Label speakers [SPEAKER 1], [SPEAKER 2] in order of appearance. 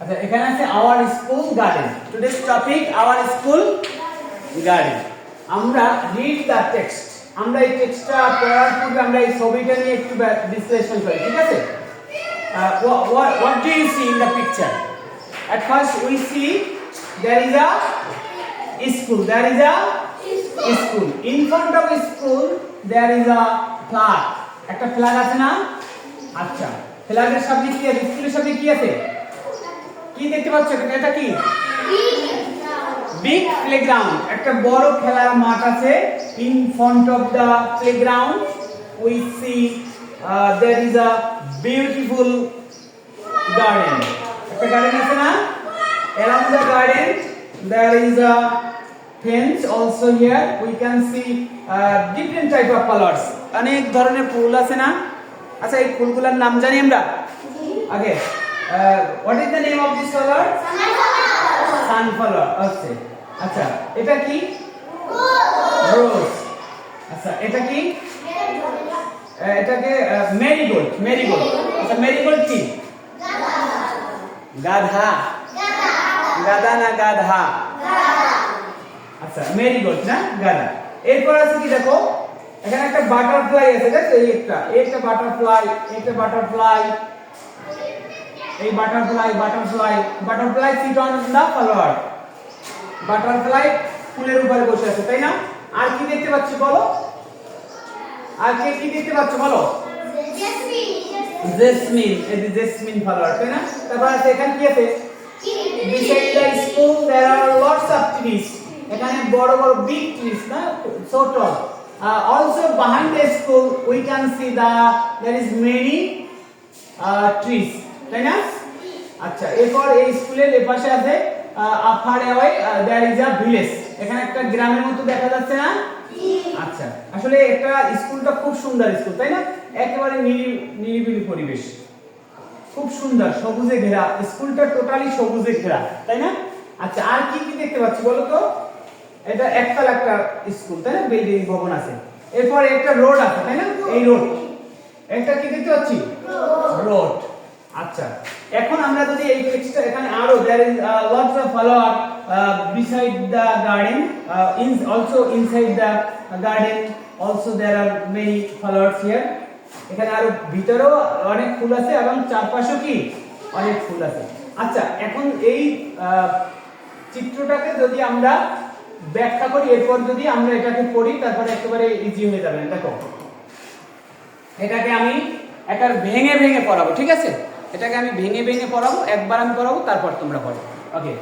[SPEAKER 1] আচ্ছা এখানে আছে our school garden. Today's topic our school garden. আমরা রিড দ্য টেক্সট। আমরা এই টেক্সটটা পড়ার পূর্বে আমরা এই ছবিটা নিয়ে একটু বিশ্লেষণ করি, ঠিক আছে? What do you see in the picture? At first we see there is a school. There is a school. In front of school there is a flag. একটা ফ্ল্যাগ আছে না? আচ্ছা, ফ্ল্যাগের সামনে কি আছে? স্কুলের সামনে কি আছে? কি দেখতে পাচ্ছ? এটা কি? Big playground. একটা বড় খেলার মাঠ আছে। In front of the playground we see there is a beautiful garden. একটা গার্ডেন আছে না? Around the garden there is a fence also. Here we can see different type of flowers. অনেক ধরনের ফুল আছে না? আচ্ছা এই ফুলগুলোর নাম জানি আমরা? ওকে, what is the name of this flower? Sunflower. আচ্ছা আচ্ছা, এটা কি? রোজ। আচ্ছা এটা কি? এটাকে মেরিগোল্ড। মেরিগোল্ড। আচ্ছা মেরিগোল্ড কি? গাধা। গাধা না গাধা? আচ্ছা মেরিগোল্ড না গাধা। এরপর আছে কি দেখো, এখানে একটা বাটারফ্লাই আছে, দেখো এই একটা বাটারফ্লাই, একটা বাটারফ্লাই, এই butterfly butterfly butterfly sit on the flower. Butterfly ফুলের উপরে বসে আছে, তাই না? আর কি দেখতে পাচ্ছ বলো? আর কি দেখতে পাচ্ছ বলো? জেসমিন। এই যে জেসমিন ফ্লাওয়ার, তাই না? তারপর আছে এখানে কি আছে? beside the school there are lots of trees. এখানে বড় বড় big trees না, so tall. Also behind the school we can see there is many trees, তাই না? আচ্ছা এরপর এই স্কুলের এপাশে আছে far away there is a village. এখানে একটা গ্রামের মতো দেখা যাচ্ছে না? আচ্ছা আসলে একটা স্কুলটা খুব সুন্দর স্কুল, তাই না? একেবারে নিরিবিলি পরিবেশ, খুব সুন্দর, সবুজে ঘেরা। স্কুলটা টোটালি সবুজে ঘেরা, তাই না? আচ্ছা আর কি কি দেখতে পাচ্ছি বলো তো? এটা একতলা একটা স্কুল, তাই না? বিল্ডিং ভবন আছে। এরপর একটা রোড আছে, তাই না? এই রোড, এটা কি দেখতে পাচ্ছি? রোড। আচ্ছা এখন আমরা যদি এই টেক্সটটা এখানে আরো there is lots of flower beside the garden, also inside the garden also there are many flowers here. এখানে আরো ভিতরেও অনেক ফুল আছে এবং চারপাশেও কি অনেক ফুল আছে। আচ্ছা এখন এই চিত্রটাকে যদি আমরা ব্যাখ্যা করি, এরপর যদি আমরা এটাকে পড়ি, তারপরে একেবারে ইজি হয়ে যাবে। দেখো এটাকে আমি একটা ভেঙে ভেঙে পড়াবো, ঠিক আছে? এটাকে আমি ভেঙে ভেঙে পড়াবো, একবার আমি পড়াবো, তারপর তোমরা পড়ো। ওকে।